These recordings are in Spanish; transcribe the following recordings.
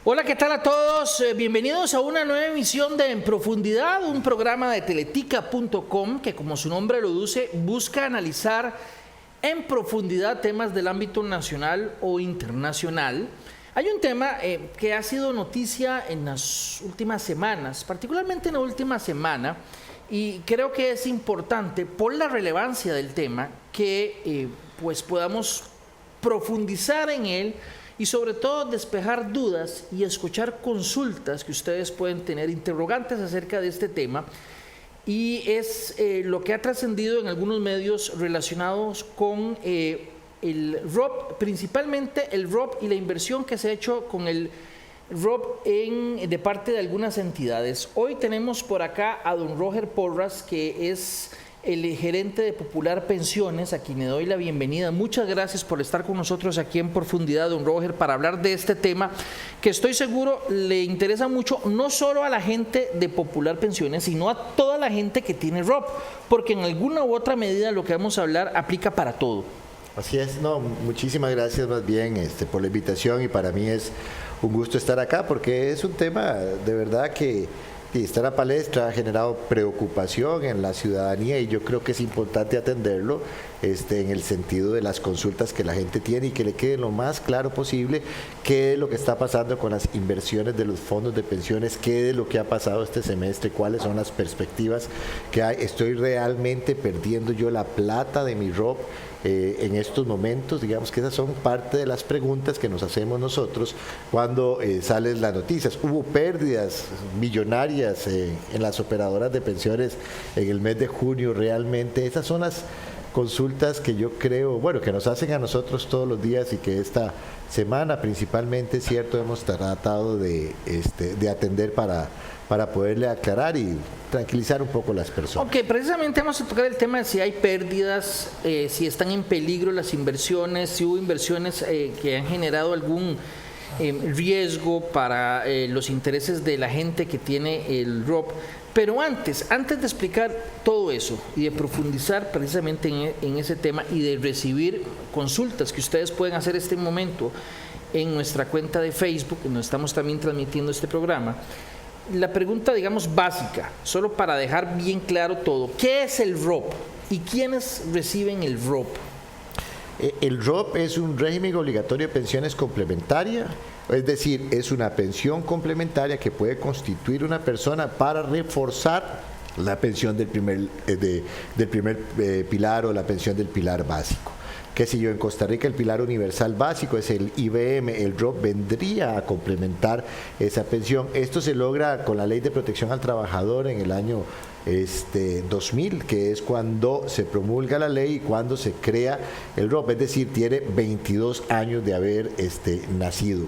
Hola, ¿qué tal a todos? Bienvenidos a una nueva emisión de En Profundidad, un programa de teletica.com que, como su nombre lo dice, busca analizar en profundidad temas del ámbito nacional o internacional. Hay un tema que ha sido noticia en las últimas semanas, particularmente en la última semana, y creo que es importante por la relevancia del tema que pues podamos profundizar en él y sobre todo despejar dudas y escuchar consultas que ustedes pueden tener, interrogantes acerca de este tema. Y es lo que ha trascendido en algunos medios relacionados con el ROP, principalmente el ROP y la inversión que se ha hecho con el ROP de parte de algunas entidades. Hoy tenemos por acá a don Roger Porras, que es el gerente de Popular Pensiones, a quien le doy la bienvenida. Muchas gracias por estar con nosotros aquí en Profundidad, don Roger, para hablar de este tema que estoy seguro le interesa mucho, no solo a la gente de Popular Pensiones, sino a toda la gente que tiene ROP, porque en alguna u otra medida lo que vamos a hablar aplica para todo. Así es, no, muchísimas gracias más bien por la invitación, y para mí es un gusto estar acá porque es un tema de verdad que está en la palestra, ha generado preocupación en la ciudadanía, y yo creo que es importante atenderlo en el sentido de las consultas que la gente tiene y que le quede lo más claro posible qué es lo que está pasando con las inversiones de los fondos de pensiones, qué es lo que ha pasado este semestre, cuáles son las perspectivas que hay. ¿Estoy realmente perdiendo yo la plata de mi ROP en estos momentos? Digamos que esas son parte de las preguntas que nos hacemos nosotros cuando salen las noticias. Hubo pérdidas millonarias en las operadoras de pensiones en el mes de junio. Realmente esas son las consultas que yo creo, bueno, que nos hacen a nosotros todos los días, y que esta semana principalmente, cierto, hemos tratado de atender para poderle aclarar y tranquilizar un poco las personas. Ok, precisamente vamos a tocar el tema de si hay pérdidas, si están en peligro las inversiones, si hubo inversiones que han generado algún riesgo para los intereses de la gente que tiene el ROP. Pero antes de explicar todo eso y de profundizar precisamente en ese tema y de recibir consultas que ustedes pueden hacer este momento en nuestra cuenta de Facebook, donde estamos también transmitiendo este programa, la pregunta, digamos, básica, solo para dejar bien claro todo: ¿qué es el ROP y quiénes reciben el ROP? El ROP es un régimen obligatorio de pensiones complementaria, es decir, es una pensión complementaria que puede constituir una persona para reforzar la pensión del primer pilar o la pensión del pilar básico. Qué sé yo, en Costa Rica el pilar universal básico es el IBM, el ROP vendría a complementar esa pensión. Esto se logra con la Ley de Protección al Trabajador en el año 2000, que es cuando se promulga la ley y cuando se crea el ROP, es decir, tiene 22 años de haber nacido.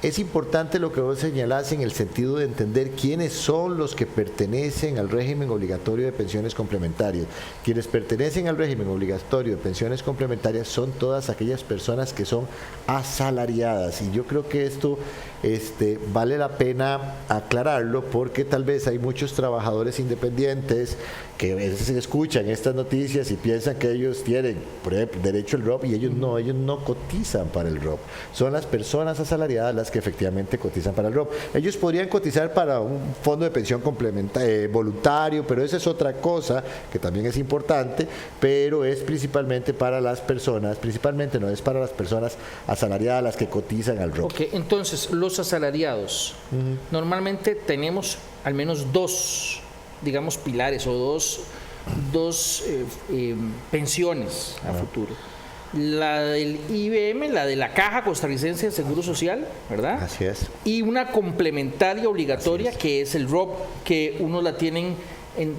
Es importante lo que vos señalás en el sentido de entender quiénes son los que pertenecen al régimen obligatorio de pensiones complementarias. Quienes pertenecen al régimen obligatorio de pensiones complementarias son todas aquellas personas que son asalariadas, y yo creo que esto vale la pena aclararlo, porque tal vez hay muchos trabajadores independientes que a veces escuchan estas noticias y piensan que ellos tienen, por ejemplo, derecho al ROP, y ellos no cotizan para el ROP. Son las personas asalariadas las que efectivamente cotizan para el ROP. Ellos podrían cotizar para un fondo de pensión voluntario, pero esa es otra cosa que también es importante, pero es principalmente para las personas, principalmente no es para las personas asalariadas las que cotizan al ROP. Ok, entonces los asalariados, normalmente tenemos al menos dos, digamos, pilares o dos pensiones a futuro. La del IBM, la de la Caja Costarricense de Seguro Social, ¿verdad? Así es. Y una complementaria obligatoria, que es el ROP, que uno la tienen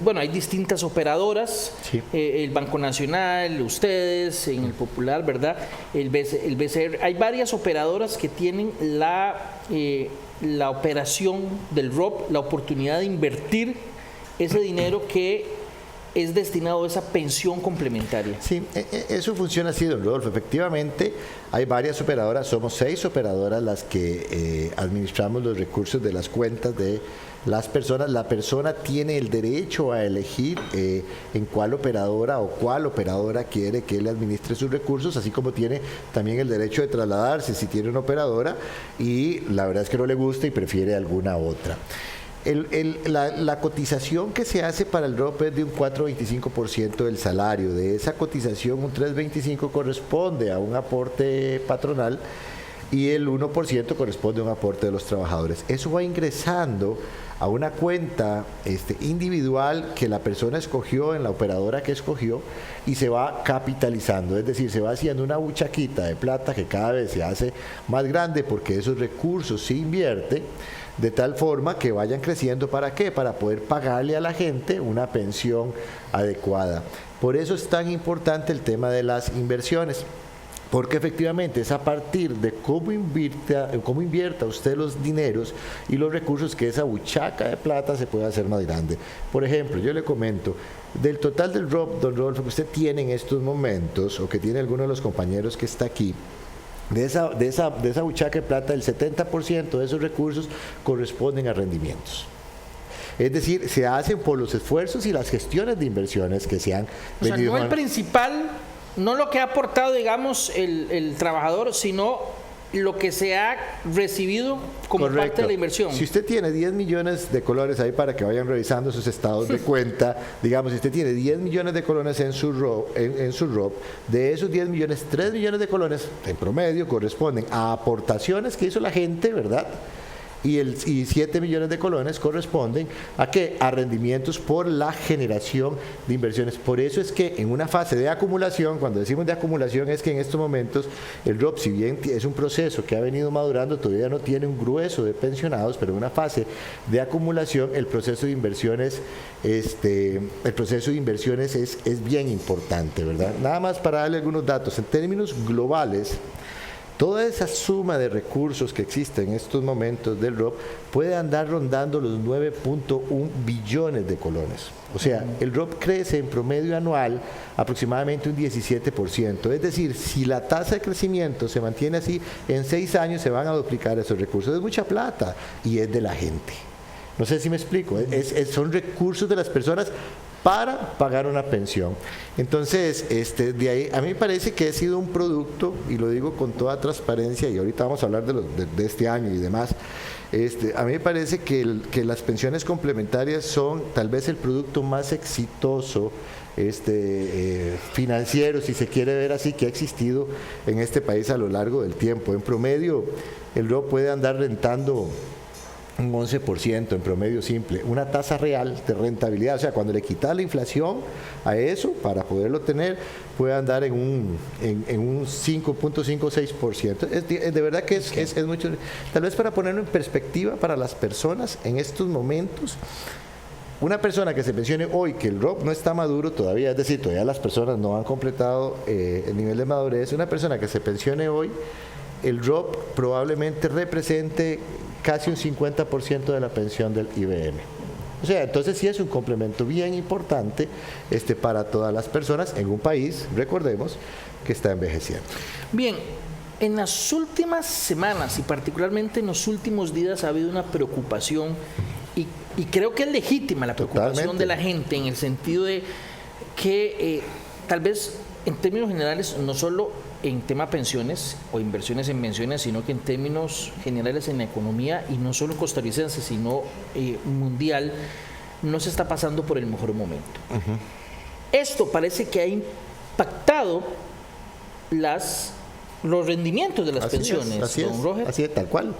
bueno, hay distintas operadoras, sí. El Banco Nacional, ustedes, en el Popular, ¿verdad? El BCR. Hay varias operadoras que tienen la operación del ROP, la oportunidad de invertir ese dinero que es destinado a esa pensión complementaria. Sí, eso funciona así, don Rodolfo. Efectivamente, hay varias operadoras, somos 6 operadoras las que administramos los recursos de las cuentas de las personas. La persona tiene el derecho a elegir en cuál operadora o cuál operadora quiere que le administre sus recursos, así como tiene también el derecho de trasladarse si tiene una operadora y la verdad es que no le gusta y prefiere alguna otra. La cotización que se hace para el ROP es de un 4,25% del salario. De esa cotización, un 3,25% corresponde a un aporte patronal y el 1% corresponde a un aporte de los trabajadores. Eso va ingresando a una cuenta individual que la persona escogió en la operadora que escogió y se va capitalizando, es decir, se va haciendo una buchaquita de plata que cada vez se hace más grande porque esos recursos se invierten de tal forma que vayan creciendo. ¿Para qué? Para poder pagarle a la gente una pensión adecuada. Por eso es tan importante el tema de las inversiones. Porque efectivamente es a partir de cómo invierta usted los dineros y los recursos que esa buchaca de plata se puede hacer más grande. Por ejemplo, yo le comento, del total del ROP, don Rodolfo, que usted tiene en estos momentos, o que tiene alguno de los compañeros que está aquí, de esa buchaca de plata, el 70% de esos recursos corresponden a rendimientos. Es decir, se hacen por los esfuerzos y las gestiones de inversiones que se han venido. O sea, no el principal, no lo que ha aportado, digamos, el trabajador, sino lo que se ha recibido como parte de la inversión. Si usted tiene 10 millones de colones ahí para que vayan revisando sus estados de cuenta, digamos, si usted tiene 10 millones de colones en su ROP, de esos 10 millones, 3 millones de colones en promedio corresponden a aportaciones que hizo la gente, ¿verdad? Y 7 millones de colones corresponden ¿a qué? A rendimientos por la generación de inversiones. Por eso es que en una fase de acumulación, cuando decimos de acumulación es que en estos momentos el ROP, si bien es un proceso que ha venido madurando, todavía no tiene un grueso de pensionados, pero en una fase de acumulación el proceso de inversiones es bien importante, ¿verdad? Nada más para darle algunos datos. En términos globales, toda esa suma de recursos que existe en estos momentos del ROP puede andar rondando los 9.1 billones de colones. O sea, el ROP crece en promedio anual aproximadamente un 17%. Es decir, si la tasa de crecimiento se mantiene así, en 6 años se van a duplicar esos recursos. Es mucha plata y es de la gente. No sé si me explico. Son recursos de las personas para pagar una pensión. Entonces, de ahí, a mí me parece que ha sido un producto, y lo digo con toda transparencia, y ahorita vamos a hablar de este año y demás, a mí me parece que las pensiones complementarias son tal vez el producto más exitoso financiero, si se quiere ver así, que ha existido en este país a lo largo del tiempo. En promedio, el ROP puede andar rentando un 11% en promedio simple, una tasa real de rentabilidad, o sea, cuando le quitas la inflación a eso, para poderlo tener, puede andar en un 5.56%. De verdad que es mucho. Tal vez para ponerlo en perspectiva para las personas en estos momentos, una persona que se pensione hoy, que el ROP no está maduro todavía, es decir, todavía las personas no han completado el nivel de madurez, una persona que se pensione hoy, el ROP probablemente represente casi un 50% de la pensión del IBM. O sea, entonces sí es un complemento bien importante para todas las personas en un país, recordemos, que está envejeciendo. Bien, en las últimas semanas y particularmente en los últimos días ha habido una preocupación y creo que es legítima la preocupación Totalmente. de la gente en el sentido de que tal vez en términos generales, no solo en tema pensiones o inversiones en pensiones, sino que en términos generales en la economía, y no solo costarricense, sino mundial, no se está pasando por el mejor momento. Uh-huh. Esto parece que ha impactado los rendimientos de las pensiones, don Roger. Así es, tal cual.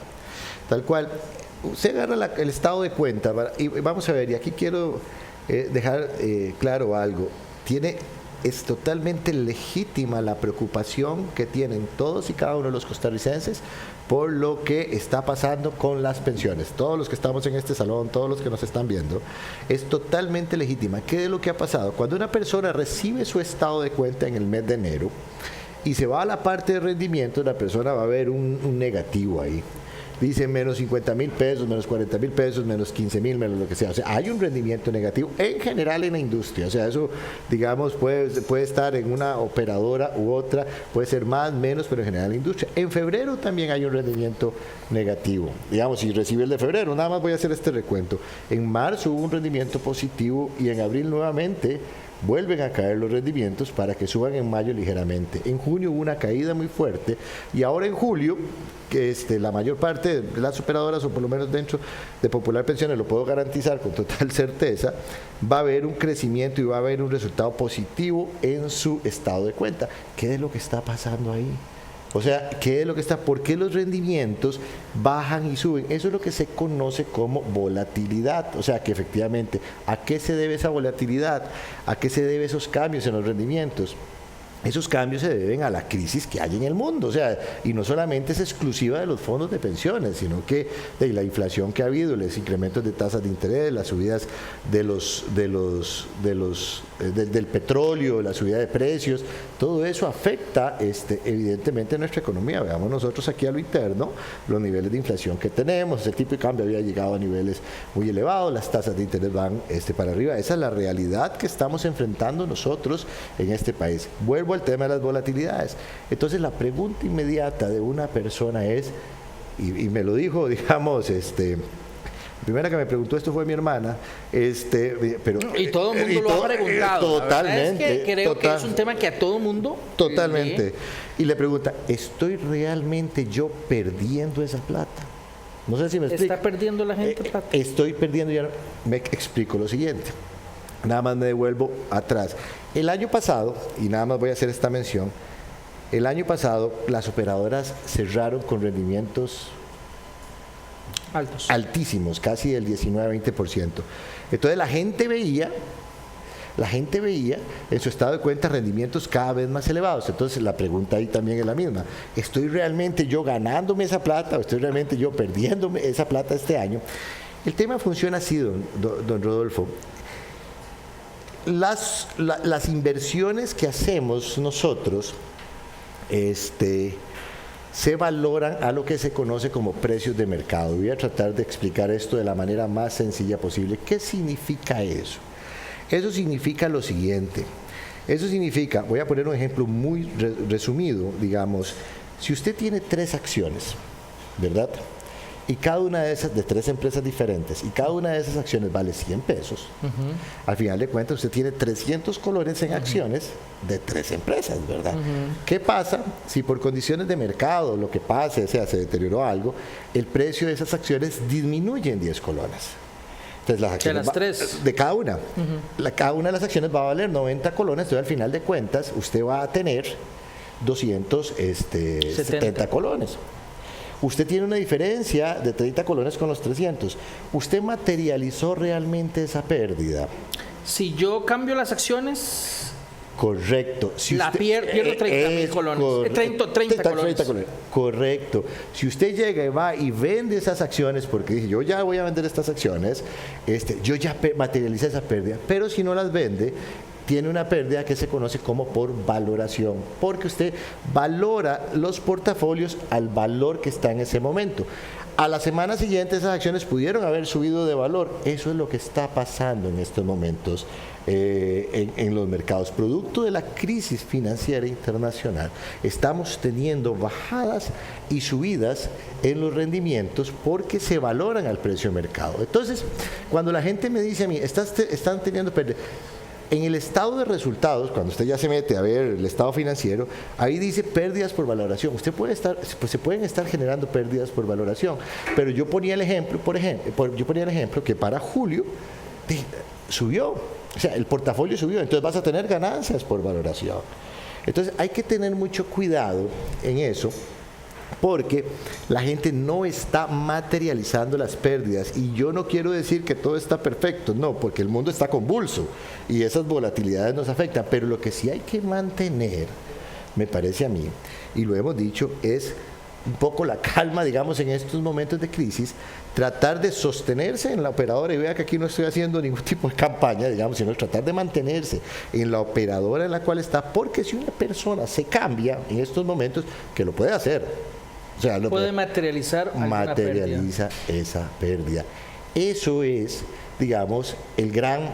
Usted agarra el estado de cuenta, y vamos a ver, y aquí quiero dejar claro algo. Es totalmente legítima la preocupación que tienen todos y cada uno de los costarricenses por lo que está pasando con las pensiones. Todos los que estamos en este salón, todos los que nos están viendo, es totalmente legítima. ¿Qué es lo que ha pasado? Cuando una persona recibe su estado de cuenta en el mes de enero y se va a la parte de rendimiento, la persona va a ver un negativo ahí. dice menos 50.000 pesos, menos 40.000 pesos, menos 15.000, menos lo que sea. O sea, hay un rendimiento negativo en general en la industria. O sea, eso, digamos, puede estar en una operadora u otra, puede ser más, menos, pero en general en la industria. En febrero también hay un rendimiento negativo. Digamos, si recibe el de febrero, nada más voy a hacer este recuento. En marzo hubo un rendimiento positivo y en abril nuevamente vuelven a caer los rendimientos para que suban en mayo ligeramente. En junio hubo una caída muy fuerte y ahora en julio, que la mayor parte de las operadoras, o por lo menos dentro de Popular Pensiones, lo puedo garantizar con total certeza, va a haber un crecimiento y va a haber un resultado positivo en su estado de cuenta. ¿Qué es lo que está pasando ahí? O sea, ¿qué es lo que está? ¿Por qué los rendimientos bajan y suben? Eso es lo que se conoce como volatilidad. O sea, que efectivamente, ¿a qué se debe esa volatilidad? ¿A qué se deben esos cambios en los rendimientos? Esos cambios se deben a la crisis que hay en el mundo, o sea, y no solamente es exclusiva de los fondos de pensiones, sino que de la inflación que ha habido, los incrementos de tasas de interés, las subidas del petróleo, la subida de precios, todo eso afecta evidentemente nuestra economía. Veamos nosotros aquí a lo interno los niveles de inflación que tenemos, el tipo de cambio había llegado a niveles muy elevados, las tasas de interés van para arriba. Esa es la realidad que estamos enfrentando nosotros en este país. Vuelvo al tema de las volatilidades. Entonces la pregunta inmediata de una persona es, y me lo dijo, digamos, la primera que me preguntó esto fue mi hermana, pero y todo el mundo lo ha preguntado. Totalmente. Es que creo que es un tema que a todo mundo. Totalmente. Y le pregunta, ¿estoy realmente yo perdiendo esa plata? No sé si me explico. ¿Está perdiendo la gente plata? Estoy perdiendo, ya me explico lo siguiente. Nada más me devuelvo atrás. El año pasado, y nada más voy a hacer esta mención, el año pasado las operadoras cerraron con rendimientos altísimos, casi del 19-20%. Entonces la gente veía en su estado de cuenta rendimientos cada vez más elevados. Entonces la pregunta ahí también es la misma. ¿Estoy realmente yo ganándome esa plata o estoy realmente yo perdiéndome esa plata este año? El tema funciona así, don Rodolfo. Las inversiones que hacemos nosotros se valoran a lo que se conoce como precios de mercado. Voy a tratar de explicar esto de la manera más sencilla posible. ¿Qué significa eso? Eso significa lo siguiente. Eso significa, voy a poner un ejemplo muy resumido, digamos, si usted tiene 3 acciones, ¿verdad? Y cada una de esas, de 3 empresas diferentes, y cada una de esas acciones vale 100 pesos, al final de cuentas usted tiene 300 colones en acciones de 3 empresas, ¿verdad? ¿Qué pasa si por condiciones de mercado, lo que pase, o sea, se deterioró algo, el precio de esas acciones disminuye en 10 colones? Entonces las acciones de las 3. De cada una. Cada una de las acciones va a valer 90 colones, entonces al final de cuentas usted va a tener 270 colones. Usted tiene una diferencia de 30 colones con los 300. ¿Usted materializó realmente esa pérdida? Si yo cambio las acciones... Correcto. Si pierdo 30.000 colones. 30 colones. Correcto. Si usted llega y va y vende esas acciones, porque dice, yo ya voy a vender estas acciones, yo ya materialicé esa pérdida, pero si no las vende, tiene una pérdida que se conoce como por valoración, porque usted valora los portafolios al valor que está en ese momento. A la semana siguiente esas acciones pudieron haber subido de valor. Eso es lo que está pasando en estos momentos en los mercados. Producto de la crisis financiera internacional, estamos teniendo bajadas y subidas en los rendimientos porque se valoran al precio de mercado. Entonces, cuando la gente me dice a mí, están teniendo pérdidas, en el estado de resultados, cuando usted ya se mete a ver el estado financiero, ahí dice pérdidas por valoración. Usted se pueden estar generando pérdidas por valoración, pero yo ponía el ejemplo, que para julio subió, o sea, el portafolio subió, entonces vas a tener ganancias por valoración. Entonces hay que tener mucho cuidado en eso, porque la gente no está materializando las pérdidas, y yo no quiero decir que todo está perfecto, no, porque el mundo está convulso y esas volatilidades nos afectan, pero lo que sí hay que mantener, me parece a mí, y lo hemos dicho, es un poco la calma, digamos, en estos momentos de crisis, tratar de sostenerse en la operadora, y vea que aquí no estoy haciendo ningún tipo de campaña, digamos, sino tratar de mantenerse en la operadora en la cual está, porque si una persona se cambia en estos momentos, que lo puede hacer, O sea, puede materializar materializa esa pérdida. Eso es, digamos, el gran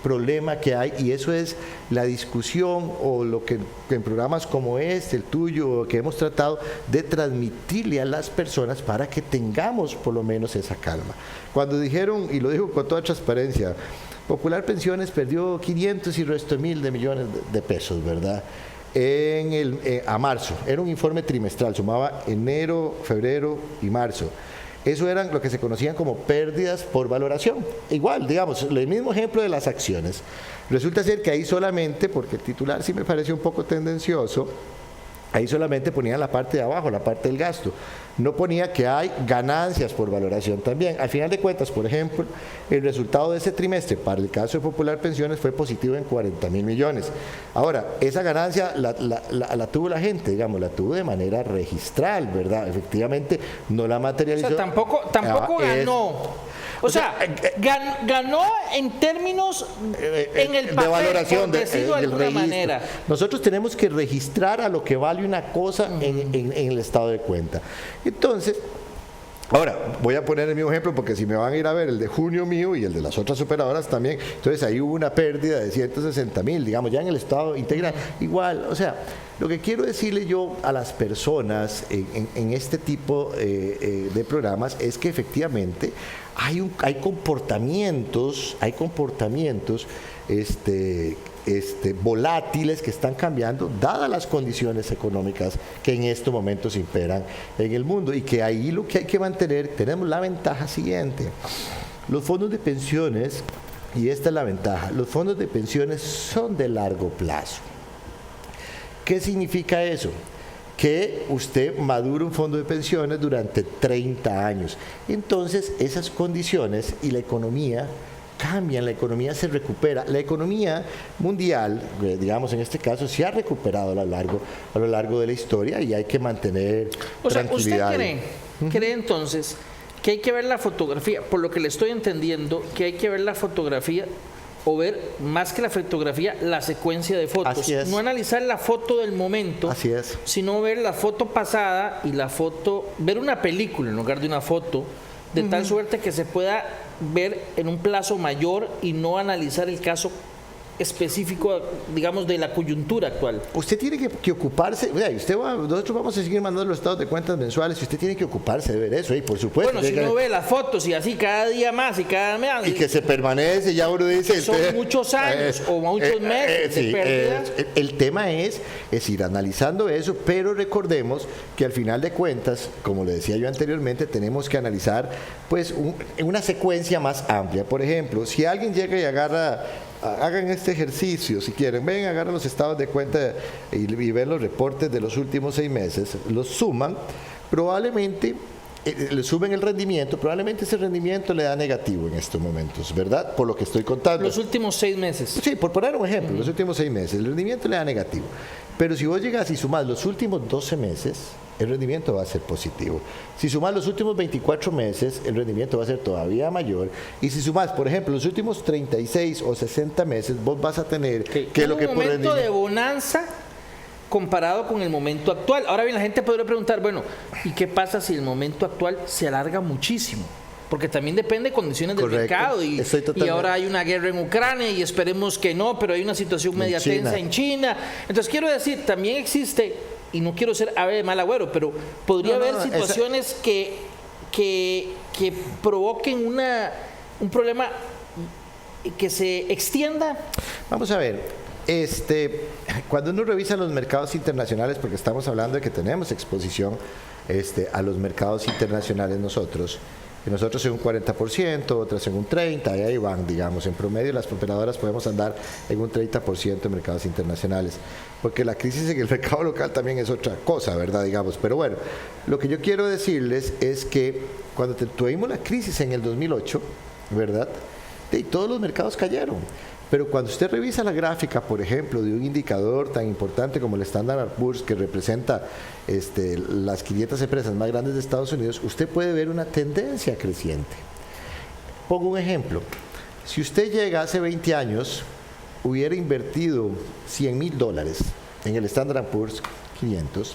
problema que hay, y eso es la discusión o lo que en programas como el tuyo, que hemos tratado de transmitirle a las personas para que tengamos por lo menos esa calma. Cuando dijeron, y lo digo con toda transparencia, Popular Pensiones perdió 500 y resto de mil de millones de pesos, ¿verdad? A marzo, era un informe trimestral, sumaba enero, febrero y marzo. Eso eran lo que se conocían como pérdidas por valoración. Igual, digamos, el mismo ejemplo de las acciones. Resulta ser que ahí solamente, porque el titular sí me pareció un poco tendencioso, ahí solamente ponían la parte de abajo, la parte del gasto. No ponía que hay ganancias por valoración también. Al final de cuentas, por ejemplo, el resultado de ese trimestre para el caso de Popular Pensiones fue positivo en 40.000 millones. Ahora, esa ganancia la tuvo la gente, digamos, la tuvo de manera registral, ¿verdad? Efectivamente, no la materializó. O sea, tampoco ganó. O sea, ganó en términos en el papel, de valoración, por decirlo de alguna manera. Nosotros tenemos que registrar a lo que vale una cosa en el estado de cuenta. Entonces, ahora, voy a poner el mismo ejemplo porque si me van a ir a ver el de junio mío y el de las otras operadoras también, entonces ahí hubo una pérdida de 160.000, digamos, ya en el estado integral. Igual, o sea, lo que quiero decirle yo a las personas en este tipo de programas es que efectivamente hay comportamientos volátiles que están cambiando dadas las condiciones económicas que en estos momentos imperan en el mundo, y que ahí lo que hay que mantener, tenemos la ventaja siguiente: los fondos de pensiones, y esta es la ventaja, los fondos de pensiones son de largo plazo. ¿Qué significa eso? Que usted madura un fondo de pensiones durante 30 años. Entonces, esas condiciones y la economía cambian, la economía se recupera. La economía mundial, digamos en este caso, se ha recuperado a lo largo de la historia, y hay que mantener tranquilidad. ¿Usted cree entonces que hay que ver la fotografía, por lo que le estoy entendiendo, que hay que ver la fotografía o ver más que la fotografía, la secuencia de fotos? Así es. No analizar la foto del momento, Así es, sino ver la foto pasada y la foto, ver una película en lugar de una foto, de tal suerte que se pueda ver en un plazo mayor y no analizar el caso específico, digamos, de la coyuntura actual. Usted tiene que ocuparse, o sea, nosotros vamos a seguir mandando los estados de cuentas mensuales, y usted tiene que ocuparse de ver eso, y por supuesto. Bueno, si uno ve las fotos y así cada día más y cada mes. Y que se permanece, ya uno dice. Son muchos años o muchos meses de pérdidas. El tema es ir analizando eso, pero recordemos que al final de cuentas, como le decía yo anteriormente, tenemos que analizar pues una secuencia más amplia. Por ejemplo, si alguien llega y hagan este ejercicio, si quieren, agarran los estados de cuenta y ven los reportes de los últimos 6 meses, los suman, probablemente le suben el rendimiento, probablemente ese rendimiento le da negativo en estos momentos, ¿verdad? Por lo que estoy contando. Los últimos 6 meses. Sí, por poner un ejemplo, los últimos 6 meses, el rendimiento le da negativo. Pero si vos llegas y sumás los últimos 12 meses, el rendimiento va a ser positivo. Si sumás los últimos 24 meses, el rendimiento va a ser todavía mayor. Y si sumás, por ejemplo, los últimos 36 o 60 meses, vos vas a tener que lo que por rendimiento... Un momento de bonanza comparado con el momento actual. Ahora bien, la gente podría preguntar, bueno, ¿y qué pasa si el momento actual se alarga muchísimo? Porque también depende de condiciones del mercado, y ahora hay una guerra en Ucrania y esperemos que no, pero hay una situación media tensa en China. Entonces quiero decir, también existe, y no quiero ser ave de mal agüero, pero podría haber situaciones que provoquen un problema que se extienda. Vamos a ver, cuando uno revisa los mercados internacionales, porque estamos hablando de que tenemos exposición a los mercados internacionales nosotros en un 40%, otras en un 30%, y ahí van, digamos, en promedio las operadoras podemos andar en un 30% de mercados internacionales, porque la crisis en el mercado local también es otra cosa, ¿verdad? Digamos, pero bueno, lo que yo quiero decirles es que cuando tuvimos la crisis en el 2008, ¿verdad? Todos los mercados cayeron. Pero cuando usted revisa la gráfica, por ejemplo, de un indicador tan importante como el Standard & Poor's, que representa las 500 empresas más grandes de Estados Unidos, usted puede ver una tendencia creciente. Pongo un ejemplo. Si usted llega hace 20 años, hubiera invertido $100,000 en el Standard & Poor's 500,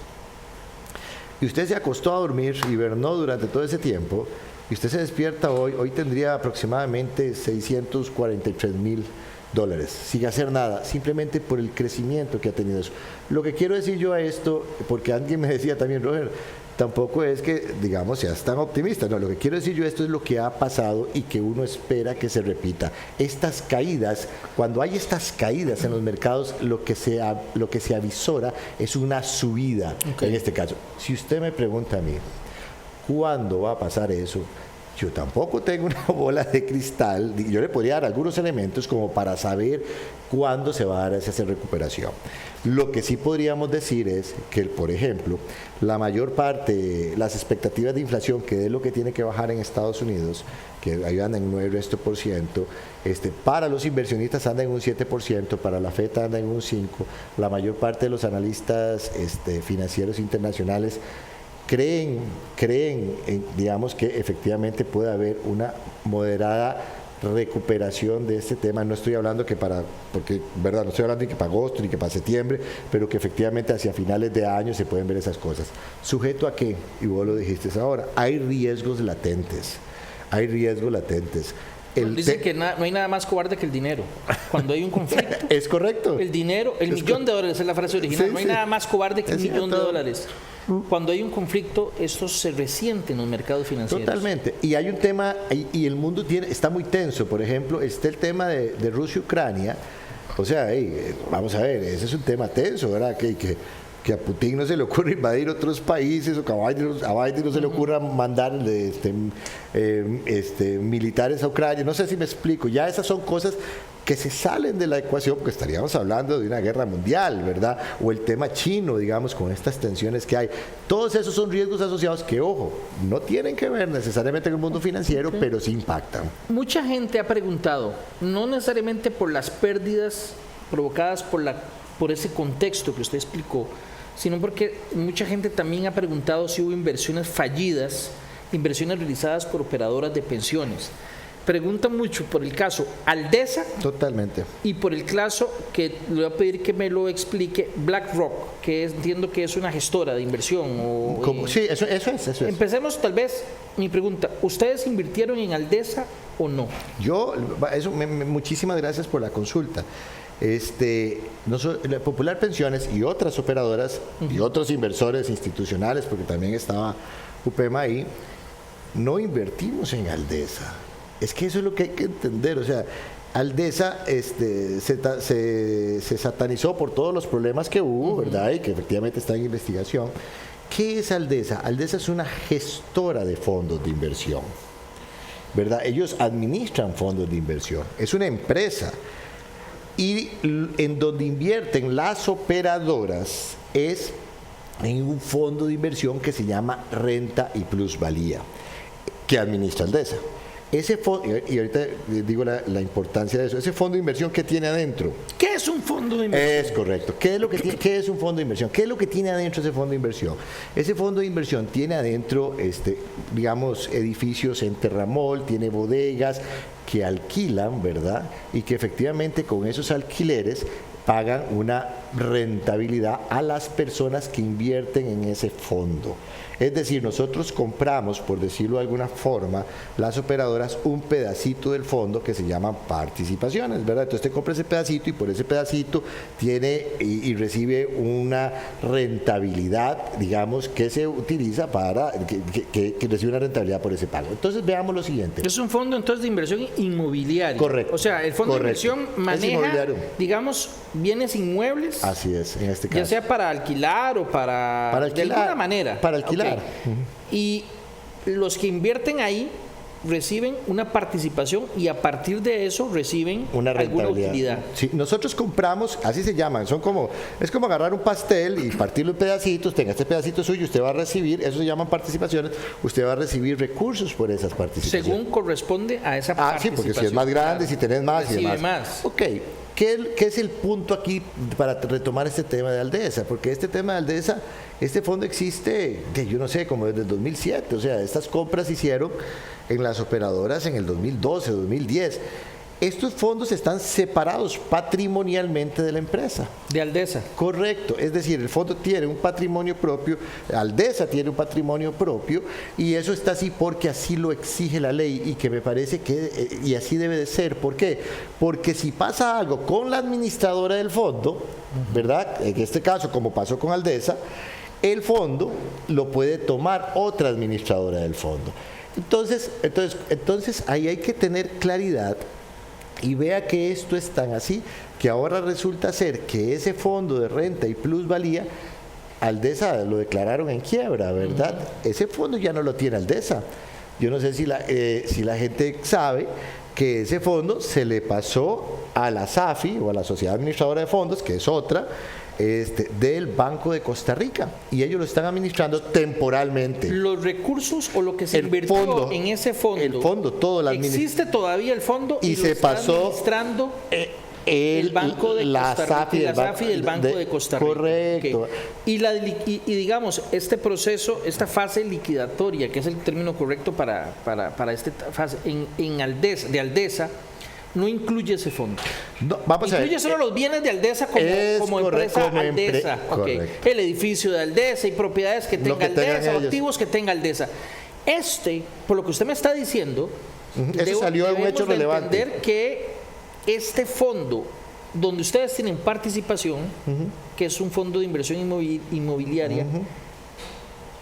y usted se acostó a dormir, hibernó durante todo ese tiempo, y usted se despierta hoy tendría aproximadamente $643,000 sin hacer nada, simplemente por el crecimiento que ha tenido eso. Lo que quiero decir yo a esto, porque alguien me decía también, Roger, tampoco es que, digamos, seas tan optimista. No, lo que quiero decir yo, esto es lo que ha pasado y que uno espera que se repita. Estas caídas, cuando hay estas caídas en los mercados, lo que se avisora es una subida, en este caso. Si usted me pregunta a mí, ¿cuándo va a pasar eso? Yo tampoco tengo una bola de cristal. Yo le podría dar algunos elementos como para saber cuándo se va a dar esa recuperación. Lo que sí podríamos decir es que, por ejemplo, la mayor parte, las expectativas de inflación, que es lo que tiene que bajar en Estados Unidos, que ahí anda en 9%, para los inversionistas anda en un 7%, para la FED anda en un 5%, la mayor parte de los analistas financieros internacionales creen digamos, que efectivamente puede haber una moderada recuperación de este tema. No estoy hablando porque verdad, no estoy hablando ni que para agosto ni que para septiembre, pero que efectivamente hacia finales de año se pueden ver esas cosas. ¿Sujeto a qué? Y vos lo dijiste ahora, hay riesgos latentes. Dice que no hay nada más cobarde que el dinero. Cuando hay un conflicto. Es correcto. El dinero, el millón de dólares es la frase original. Sí, no hay nada más cobarde que un millón de dólares. $1,000,000. Cuando hay un conflicto, esto se resiente en los mercados financieros. Totalmente. Y hay un tema, y el mundo está muy tenso. Por ejemplo, está el tema de Rusia-Ucrania. O sea, vamos a ver, ese es un tema tenso, ¿verdad? Que a Putin no se le ocurre invadir otros países, o que a Biden no se le ocurra mandar militares a Ucrania. No sé si me explico. Ya esas son cosas que se salen de la ecuación, porque estaríamos hablando de una guerra mundial, ¿verdad? O el tema chino, digamos, con estas tensiones que hay. Todos esos son riesgos asociados que, ojo, no tienen que ver necesariamente con el mundo financiero, pero sí impactan. Mucha gente ha preguntado, no necesariamente por las pérdidas provocadas por ese contexto que usted explicó, sino porque mucha gente también ha preguntado si hubo inversiones fallidas, inversiones realizadas por operadoras de pensiones. Preguntan mucho por el caso Aldesa. Totalmente. Y por el caso que le voy a pedir que me lo explique, BlackRock, que entiendo que es una gestora de inversión. Sí, eso es. Empecemos tal vez, mi pregunta, ¿ustedes invirtieron en Aldesa o no? Muchísimas gracias por la consulta. La Popular Pensiones y otras operadoras y otros inversores institucionales, porque también estaba UPEMA ahí, no invertimos en Aldesa. Es que eso es lo que hay que entender. O sea, Aldesa se satanizó por todos los problemas que hubo, ¿verdad? Y que efectivamente está en investigación. ¿Qué es Aldesa? Aldesa es una gestora de fondos de inversión, ¿verdad? Ellos administran fondos de inversión. Es una empresa. Y en donde invierten las operadoras es en un fondo de inversión que se llama Renta y Plusvalía, que administra Aldesa. Ese fondo, y ahorita digo la importancia de eso, ese fondo de inversión, ¿qué tiene adentro? ¿Qué es un fondo de inversión? Es correcto. ¿Qué es un fondo de inversión? ¿Qué es lo que tiene adentro ese fondo de inversión? Ese fondo de inversión tiene adentro, digamos, edificios en terramol, tiene bodegas que alquilan, ¿verdad? Y que efectivamente con esos alquileres pagan una rentabilidad a las personas que invierten en ese fondo. Es decir, nosotros compramos, por decirlo de alguna forma, las operadoras un pedacito del fondo que se llaman participaciones, ¿verdad? Entonces usted compra ese pedacito y por ese pedacito tiene y recibe una rentabilidad, digamos, que se utiliza para que recibe una rentabilidad por ese pago. Entonces veamos lo siguiente. Es un fondo entonces de inversión inmobiliaria. Correcto. O sea, el fondo de inversión maneja, digamos, bienes inmuebles. Así es, en este caso. Ya sea para alquilar o para alquilar, de alguna manera. Para alquilar. Okay. Y los que invierten ahí reciben una participación y a partir de eso reciben alguna utilidad. Sí, nosotros compramos, así se llaman, es como agarrar un pastel y partirlo en pedacitos, tenga este pedacito suyo, usted va a recibir, eso se llaman participaciones, usted va a recibir recursos por esas participaciones. Según corresponde a esa participación. Sí, porque si es más grande, si tenés más recibe y demás. Más. Ok. ¿Qué es el punto aquí para retomar este tema de Aldesa? Porque este tema de Aldesa, este fondo existe, yo no sé, como desde el 2007. O sea, estas compras se hicieron en las operadoras en el 2012, 2010. estos fondos están separados patrimonialmente de la empresa. De Aldesa. Correcto, es decir, el fondo tiene un patrimonio propio, Aldesa tiene un patrimonio propio, y eso está así porque así lo exige la ley, y que me parece que, y así debe de ser. ¿Por qué? Porque si pasa algo con la administradora del fondo, ¿verdad? En este caso, como pasó con Aldesa, el fondo lo puede tomar otra administradora del fondo. Entonces ahí hay que tener claridad. Y vea que esto es tan así, que ahora resulta ser que ese fondo de renta y plusvalía, Aldesa lo declararon en quiebra, ¿verdad? Ese fondo ya no lo tiene Aldesa. Yo no sé si la gente sabe que ese fondo se le pasó a la SAFI, o a la Sociedad Administradora de Fondos, que es otra, del Banco de Costa Rica, y ellos lo están administrando temporalmente. Los recursos o lo que se invirtió en ese fondo, el fondo, todo la existe todavía el fondo y lo se está pasó administrando el Banco de Costa Rica, la SAFI del Banco de Costa Rica. Correcto. Okay. Y digamos, este proceso, esta fase liquidatoria, que es el término correcto para esta fase, de Aldesa, no incluye ese fondo. No, vamos incluye a ver. solo los bienes de Aldesa como empresa Aldesa. El edificio de Aldesa y propiedades que tenga Aldesa, o activos que tenga Aldesa. Por lo que usted me está diciendo, eso salió de un hecho relevante. Entender que este fondo, donde ustedes tienen participación, que es un fondo de inversión inmobiliaria,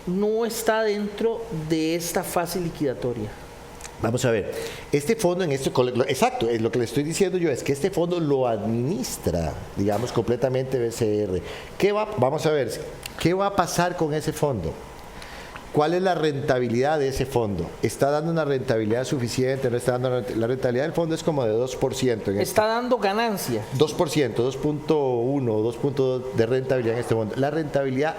no está dentro de esta fase liquidatoria. Vamos a ver, este fondo exacto, lo que le estoy diciendo yo es que este fondo lo administra, digamos, completamente BCR. Vamos a ver, ¿qué va a pasar con ese fondo? ¿Cuál es la rentabilidad de ese fondo? ¿Está dando una rentabilidad suficiente? ¿No está dando la rentabilidad del fondo? Es como de 2%. ¿Está dando ganancia? 2%, 2.1 o 2.2 de rentabilidad en este fondo. La rentabilidad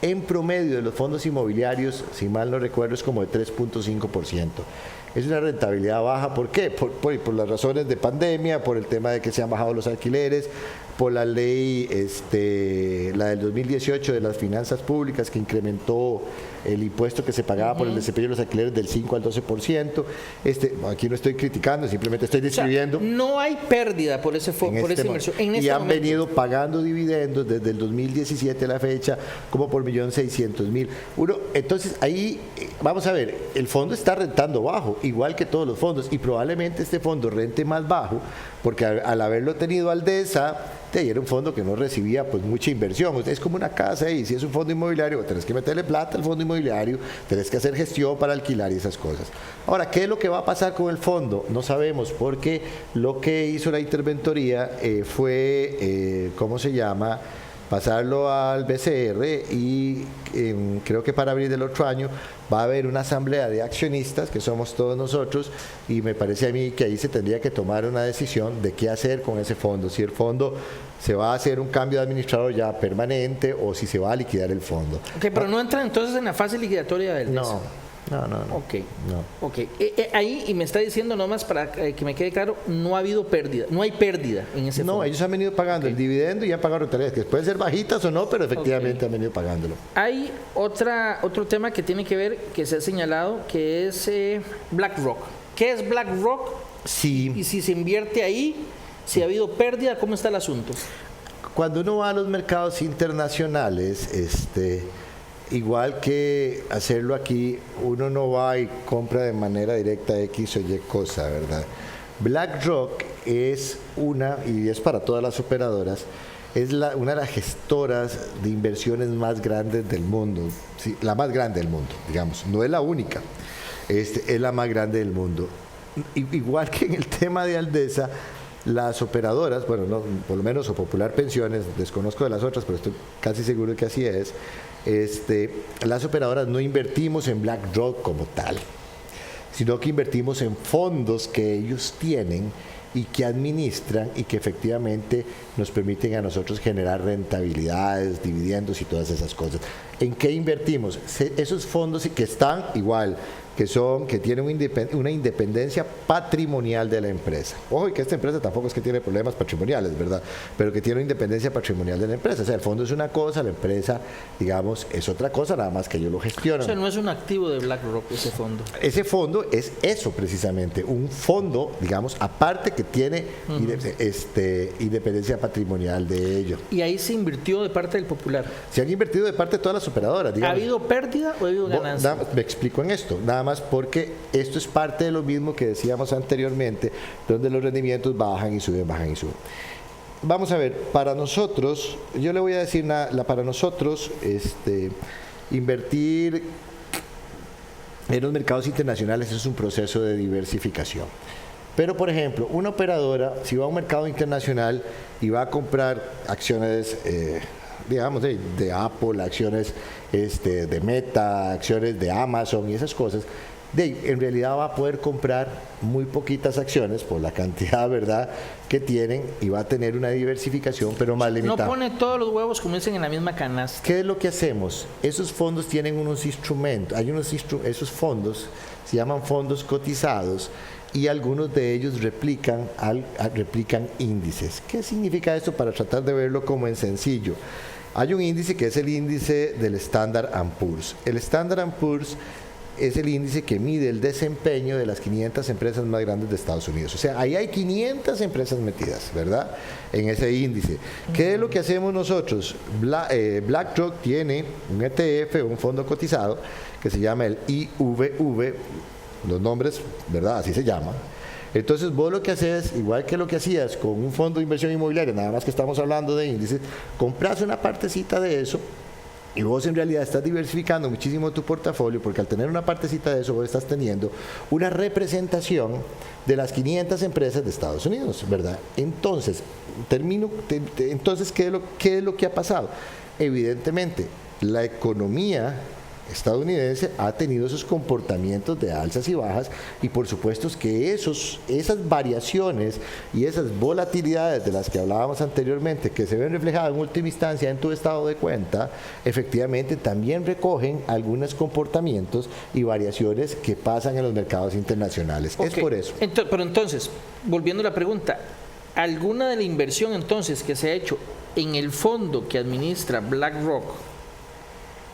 en promedio de los fondos inmobiliarios, si mal no recuerdo, es como de 3.5%. Es una rentabilidad baja. ¿Por qué? Por las razones de pandemia, por el tema de que se han bajado los alquileres, por la ley, la del 2018 de las finanzas públicas, que incrementó el impuesto que se pagaba por el desempeño de los alquileres del 5 al 12%. Aquí no estoy criticando, simplemente estoy describiendo. O sea, no hay pérdida por esa inversión. Y han venido pagando dividendos desde el 2017 a la fecha, como por 1.600.000. Entonces ahí, vamos a ver, el fondo está rentando bajo, igual que todos los fondos, y probablemente este fondo rente más bajo, porque al haberlo tenido Aldesa, era un fondo que no recibía pues mucha inversión. Es como una casa, y si es un fondo inmobiliario, tenés que meterle plata al fondo inmobiliario, tenés que hacer gestión para alquilar y esas cosas. Ahora, ¿qué es lo que va a pasar con el fondo? No sabemos, porque lo que hizo la interventoría fue, ¿cómo se llama?, pasarlo al BCR, y creo que para abril del otro año va a haber una asamblea de accionistas, que somos todos nosotros, y me parece a mí que ahí se tendría que tomar una decisión de qué hacer con ese fondo, si el fondo se va a hacer un cambio de administrador ya permanente o si se va a liquidar el fondo. Pero no entra entonces en la fase liquidatoria del DES. No. Ok. Ahí, y me está diciendo nomás para que me quede claro, no ha habido pérdida, no hay pérdida en ese fondo. No, ellos han venido pagando el dividendo y han pagado rentabilidades, que pueden ser bajitas o no, pero efectivamente han venido pagándolo. Hay otro tema que tiene que ver, que se ha señalado, que es BlackRock. ¿Qué es BlackRock? Sí. Y si se invierte ahí, si ha habido pérdida, ¿cómo está el asunto? Cuando uno va a los mercados internacionales, igual que hacerlo aquí, uno no va y compra de manera directa X o Y cosa, ¿verdad? BlackRock es y es para todas las operadoras, es una de las gestoras de inversiones más grandes del mundo, ¿sí? La más grande del mundo, digamos, no es la única, es la más grande del mundo. Igual que en el tema de Aldesa, las operadoras, bueno, no, por lo menos o Popular Pensiones, desconozco de las otras, pero estoy casi seguro que así es, las operadoras no invertimos en BlackRock como tal, sino que invertimos en fondos que ellos tienen y que administran y que efectivamente nos permiten a nosotros generar rentabilidades, dividendos y todas esas cosas. ¿En qué invertimos? Esos fondos que están igual, que tienen una independencia patrimonial de la empresa. Ojo, y que esta empresa tampoco es que tiene problemas patrimoniales, ¿verdad? Pero que tiene una independencia patrimonial de la empresa. O sea, el fondo es una cosa, la empresa, digamos, es otra cosa, nada más que ellos lo gestionan. O sea, no es un activo de BlackRock ese fondo. Ese fondo es eso precisamente, un fondo, digamos, aparte que tiene independencia patrimonial de ello. Y ahí se invirtió de parte del Popular. Se han invertido de parte de todas las operadoras, digamos. ¿Ha habido pérdida o ha habido ganancia? Me explico en esto, nada más porque esto es parte de lo mismo que decíamos anteriormente, donde los rendimientos bajan y suben, bajan y suben. Vamos a ver, para nosotros, yo le voy a decir, para nosotros, invertir en los mercados internacionales es un proceso de diversificación. Pero, por ejemplo, una operadora, si va a un mercado internacional y va a comprar acciones, digamos, de Apple, acciones de Meta, acciones de Amazon y esas cosas, en realidad va a poder comprar muy poquitas acciones por la cantidad, ¿verdad?, que tienen, y va a tener una diversificación, pero más limitada. No pone todos los huevos, como dicen, en la misma canasta. ¿Qué es lo que hacemos? Esos fondos tienen unos instrumentos, esos fondos se llaman fondos cotizados, y algunos de ellos replican índices. ¿Qué significa esto para tratar de verlo como en sencillo? Hay un índice que es el índice del Standard & Poor's. El Standard & Poor's es el índice que mide el desempeño de las 500 empresas más grandes de Estados Unidos. O sea, ahí hay 500 empresas metidas, ¿verdad?, en ese índice. ¿Qué es lo que hacemos nosotros? BlackRock tiene un ETF, un fondo cotizado, que se llama el IVV, los nombres, ¿verdad?, así se llama. Entonces vos lo que haces, igual que lo que hacías con un fondo de inversión inmobiliaria, nada más que estamos hablando de índices, compras una partecita de eso, y vos en realidad estás diversificando muchísimo tu portafolio, porque al tener una partecita de eso vos estás teniendo una representación de las 500 empresas de Estados Unidos, ¿verdad? Entonces, ¿qué es lo que ha pasado? Evidentemente, la economía estadounidense ha tenido esos comportamientos de alzas y bajas, y por supuesto que esas variaciones y esas volatilidades de las que hablábamos anteriormente, que se ven reflejadas en última instancia en tu estado de cuenta, efectivamente también recogen algunos comportamientos y variaciones que pasan en los mercados internacionales. Okay. Es por eso. Pero entonces, volviendo a la pregunta, ¿alguna de la inversión entonces que se ha hecho en el fondo que administra BlackRock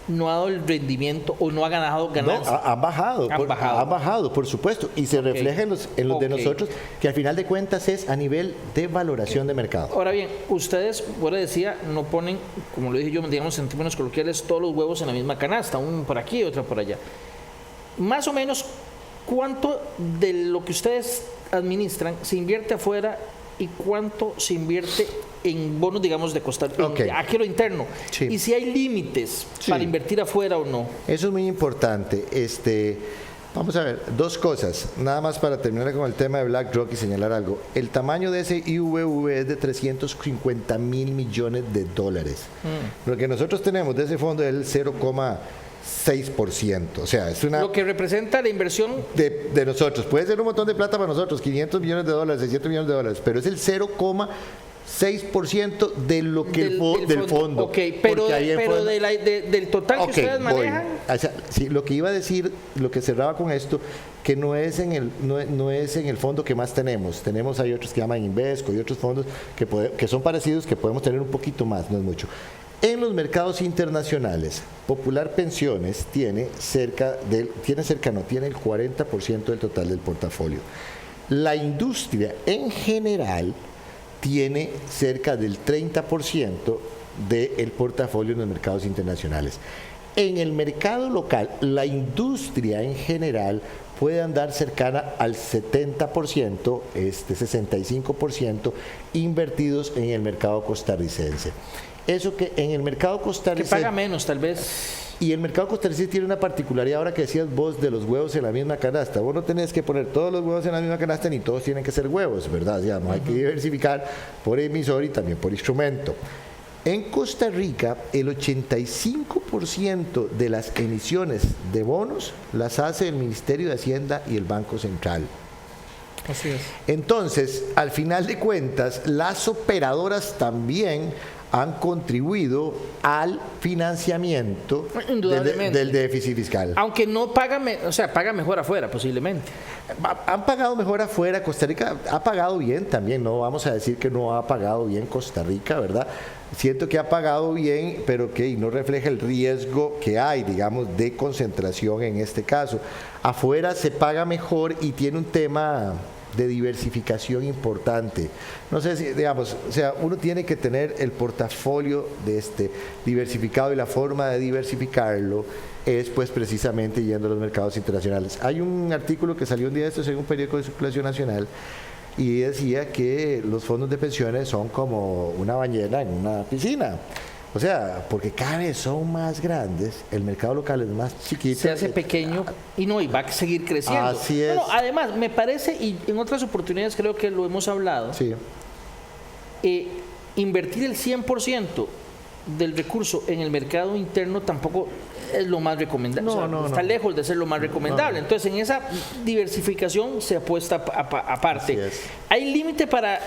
no ha dado el rendimiento o no ha ganado ganancias? No, ha bajado, por supuesto, y se refleja en los de nosotros, que al final de cuentas es a nivel de valoración de mercado. Ahora bien, ustedes, bueno, decía, no ponen, como lo dije yo, digamos en términos coloquiales, todos los huevos en la misma canasta, uno por aquí y otro por allá. Más o menos, ¿cuánto de lo que ustedes administran se invierte afuera y cuánto se invierte en bonos, digamos, de Costa Rica, aquí lo interno? Sí. Y si hay límites para invertir afuera o no. Eso es muy importante. Vamos a ver, dos cosas, nada más para terminar con el tema de BlackRock y señalar algo. El tamaño de ese IVV es de $350 mil millones. Lo que nosotros tenemos de ese fondo es el 0,6%, o sea, es una... Lo que representa la inversión de nosotros. Puede ser un montón de plata para nosotros, $500 millones, $600 millones, pero es el 0,6% de lo que del fondo. Ok, pero del total que ustedes manejan. O sea, sí, lo que iba a decir, lo que cerraba con esto, que no es en el fondo que más tenemos. Hay otros que llaman Invesco y otros fondos que son parecidos, que podemos tener un poquito más, no es mucho. En los mercados internacionales, Popular Pensiones tiene el 40% del total del portafolio. La industria en general tiene cerca del 30% del portafolio en los mercados internacionales. En el mercado local, la industria en general puede andar cercana al 70%, 65% invertidos en el mercado costarricense. Eso que en el mercado costarricense... Que paga menos, tal vez. Y el mercado costarricense tiene una particularidad, ahora que decías vos, de los huevos en la misma canasta. Vos no tenés que poner todos los huevos en la misma canasta, ni todos tienen que ser huevos, ¿verdad? Digamos, hay que diversificar por emisor y también por instrumento. En Costa Rica, el 85% de las emisiones de bonos las hace el Ministerio de Hacienda y el Banco Central. Así es. Entonces, al final de cuentas, las operadoras también han contribuido al financiamiento del déficit fiscal. Aunque no paga, paga mejor afuera posiblemente. Han pagado mejor afuera. Costa Rica ha pagado bien también, no vamos a decir que no ha pagado bien Costa Rica, ¿verdad? Siento que ha pagado bien, pero que no refleja el riesgo que hay, digamos, de concentración en este caso. Afuera se paga mejor y tiene un tema de diversificación importante. No sé si, digamos, o sea, uno tiene que tener el portafolio diversificado, y la forma de diversificarlo es pues precisamente yendo a los mercados internacionales. Hay un artículo que salió un día de estos en un periódico de circulación nacional y decía que los fondos de pensiones son como una bañera en una piscina. O sea, porque cada vez son más grandes, el mercado local es más chiquito. Se hace pequeño y va a seguir creciendo. Así es. Bueno, además, me parece, y en otras oportunidades creo que lo hemos hablado, sí. Invertir el 100% del recurso en el mercado interno tampoco es lo más recomendable. Está lejos de ser lo más recomendable. Entonces, en esa diversificación se apuesta aparte. ¿Hay límite para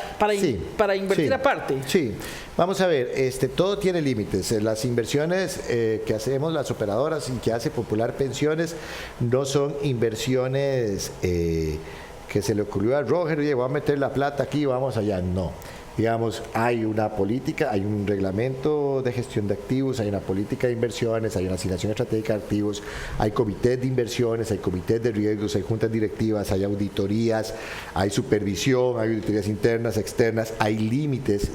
invertir aparte? Sí. Vamos a ver, todo tiene límites. Las inversiones que hacemos las operadoras y que hace Popular Pensiones no son inversiones que se le ocurrió a Roger, oye, voy a meter la plata aquí, vamos allá. No. Digamos, hay una política, hay un reglamento de gestión de activos, hay una política de inversiones, hay una asignación estratégica de activos, hay comités de inversiones, hay comités de riesgos, hay juntas directivas, hay auditorías, hay supervisión, hay auditorías internas, externas, hay límites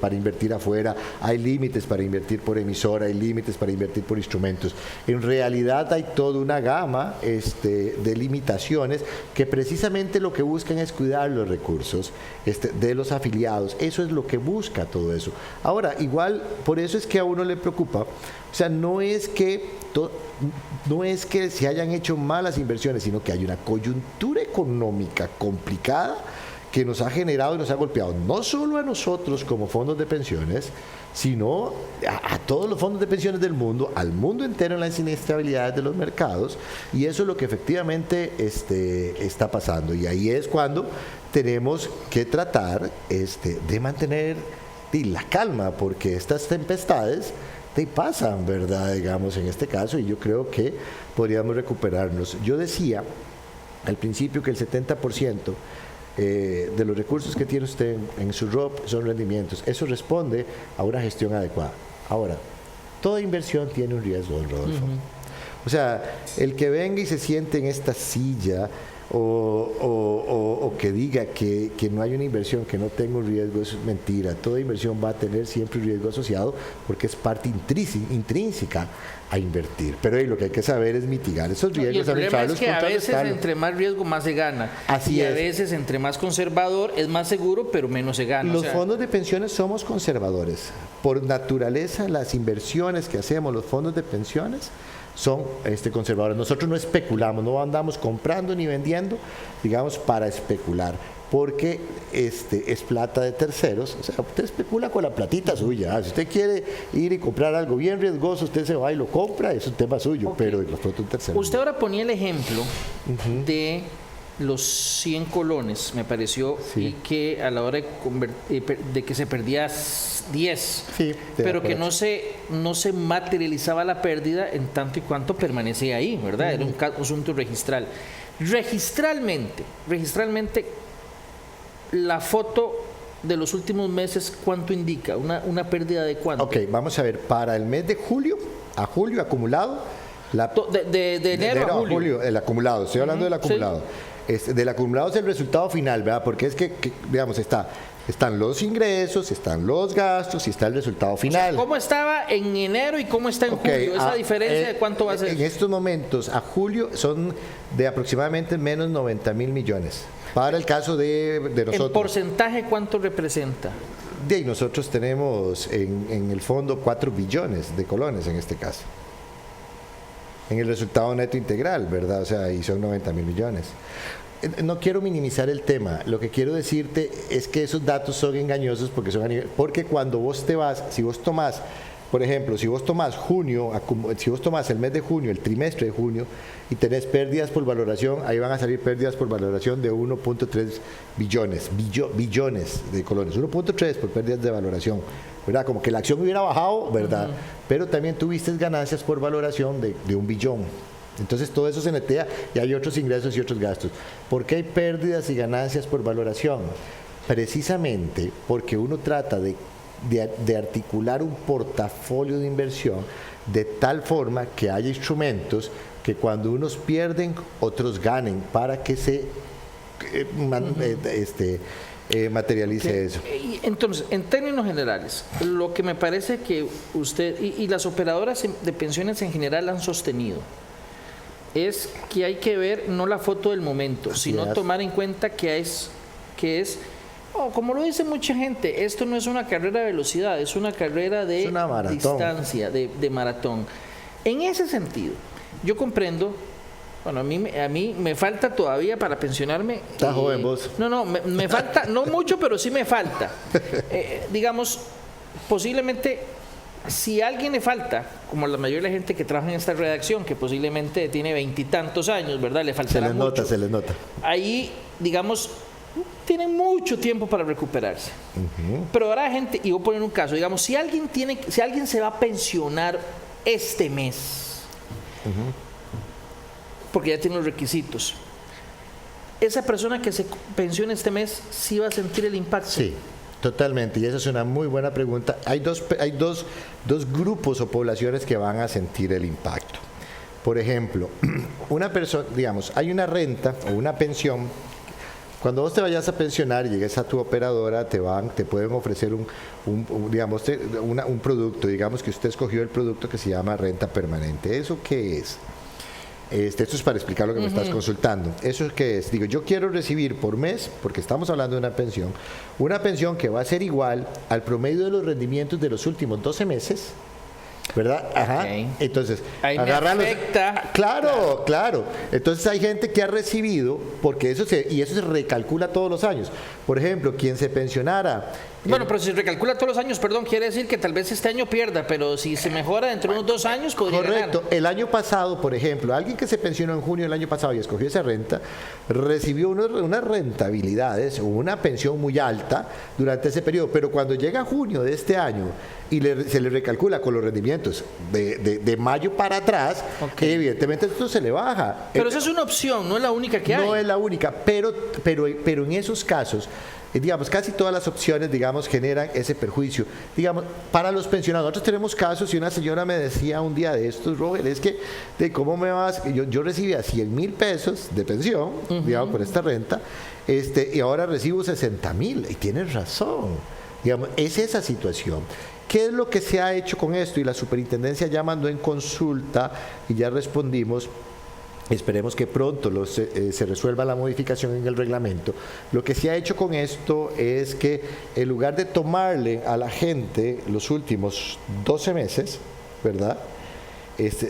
para invertir afuera, hay límites para invertir por emisora, hay límites para invertir por instrumentos. En realidad hay toda una gama de limitaciones que precisamente lo que buscan es cuidar los recursos de los afiliados. Eso es lo que busca todo eso. Ahora, igual, por eso es que a uno le preocupa. O sea, no es que se hayan hecho malas inversiones, sino que hay una coyuntura económica complicada que nos ha generado y nos ha golpeado no solo a nosotros como fondos de pensiones, sino a todos los fondos de pensiones del mundo, al mundo entero, en las inestabilidades de los mercados, y eso es lo que efectivamente está pasando. Y ahí es cuando tenemos que tratar de mantener la calma, porque estas tempestades te pasan, ¿verdad? Digamos, en este caso, y yo creo que podríamos recuperarnos. Yo decía al principio que el 70% de los recursos que tiene usted en su ROP son rendimientos. Eso responde a una gestión adecuada. Ahora, toda inversión tiene un riesgo, Rodolfo. O sea, el que venga y se siente en esta silla o que diga que no hay una inversión que no tenga un riesgo es mentira. Toda inversión va a tener siempre un riesgo asociado porque es parte intrínseca a invertir. Pero lo que hay que saber es mitigar esos riesgos. Y el problema es que a veces entre más riesgo más se gana. Así es. A veces entre más conservador es más seguro, pero menos se gana. Los fondos de pensiones somos conservadores. Por naturaleza, las inversiones que hacemos los fondos de pensiones son conservadores. Nosotros no especulamos, no andamos comprando ni vendiendo, digamos, para especular, porque es plata de terceros. O sea, usted especula con la platita suya. Si usted quiere ir y comprar algo bien riesgoso, usted se va y lo compra, es un tema suyo, pero los productos terceros. Usted ahora ponía el ejemplo de los 100 colones, me pareció, y que a la hora de que se perdía 10, pero que no se materializaba la pérdida en tanto y cuanto permanecía ahí, ¿verdad? Era un asunto registral. Registralmente, la foto de los últimos meses, ¿cuánto indica? ¿Una pérdida de cuánto? Ok, vamos a ver, para el mes de julio acumulado, de enero a julio. El acumulado, estoy hablando del acumulado. Sí. Del acumulado es el resultado final, ¿verdad? Porque es que digamos, están los ingresos, están los gastos y está el resultado final. O sea, ¿cómo estaba en enero y cómo está en julio? Esa diferencia de cuánto va a ser. En estos momentos, a julio, son de aproximadamente menos 90 mil millones. Para el caso de nosotros. ¿En porcentaje cuánto representa? Nosotros tenemos en el fondo 4 billones de colones en este caso. En el resultado neto integral, ¿verdad? O sea, y son 90 mil millones. No quiero minimizar el tema, lo que quiero decirte es que esos datos son engañosos porque cuando vos te vas, si vos tomás Por ejemplo, si vos tomás el mes de junio, el trimestre de junio, y tenés pérdidas por valoración, ahí van a salir pérdidas por valoración de 1.3 billones de colones, 1.3 por pérdidas de valoración, ¿verdad? Como que la acción hubiera bajado, ¿verdad? Pero también tuviste ganancias por valoración de 1 billón. Entonces todo eso se netea y hay otros ingresos y otros gastos. ¿Por qué hay pérdidas y ganancias por valoración? Precisamente porque uno trata de articular un portafolio de inversión de tal forma que haya instrumentos que cuando unos pierden, otros ganen, para que se materialice eso. Entonces, en términos generales, lo que me parece que usted y las operadoras de pensiones en general han sostenido es que hay que ver no la foto del momento, sino tomar en cuenta que es como lo dice mucha gente, esto no es una carrera de velocidad, es una carrera de distancia, de maratón. En ese sentido, yo comprendo, bueno, a mí me falta todavía para pensionarme. Está joven vos. No, me falta, no mucho, pero sí me falta. Digamos, posiblemente, si a alguien le falta, como la mayoría de la gente que trabaja en esta redacción, que posiblemente tiene 20 y tantos años, ¿verdad? Le faltará mucho. Se les nota. Ahí, digamos, tienen mucho tiempo para recuperarse. Pero habrá gente, y voy a poner un caso, digamos, si alguien se va a pensionar este mes, porque ya tiene los requisitos, esa persona que se pensiona este mes, ¿sí va a sentir el impacto? Sí. Totalmente, y esa es una muy buena pregunta. Hay dos grupos o poblaciones que van a sentir el impacto. Por ejemplo, una persona, digamos, hay una renta o una pensión. Cuando vos te vayas a pensionar y llegues a tu operadora, te pueden ofrecer un producto, digamos que usted escogió el producto que se llama renta permanente. ¿Eso qué es? Esto es para explicar lo que me estás consultando. ¿Eso qué es? Digo, yo quiero recibir por mes, porque estamos hablando de una pensión que va a ser igual al promedio de los rendimientos de los últimos 12 meses, ¿verdad? Ajá. Okay. Entonces, agarrarlos. Claro. Entonces hay gente que ha recibido, porque eso se recalcula todos los años. Por ejemplo, quien se pensionara. Bueno, pero si se recalcula todos los años, perdón, quiere decir que tal vez este año pierda, pero si se mejora dentro de unos 2 años, podría ganar. Correcto. El año pasado, por ejemplo, alguien que se pensionó en junio del año pasado y escogió esa renta, recibió unas rentabilidades o una pensión muy alta durante ese periodo, pero cuando llega junio de este año y se le recalcula con los rendimientos de mayo para atrás, evidentemente esto se le baja. Pero esa es una opción, no es la única que hay. No es la única, pero en esos casos, digamos, casi todas las opciones, digamos, generan ese perjuicio. Digamos, para los pensionados, nosotros tenemos casos, y una señora me decía un día de estos, Robert, es que, ¿cómo me vas? Yo recibía 100,000 pesos de pensión, digamos, por esta renta, y ahora recibo 60,000, y tienes razón. Digamos, es esa situación. ¿Qué es lo que se ha hecho con esto? Y la superintendencia ya mandó en consulta y ya respondimos. Esperemos que pronto se resuelva la modificación en el reglamento. Lo que se ha hecho con esto es que en lugar de tomarle a la gente los últimos 12 meses, ¿verdad?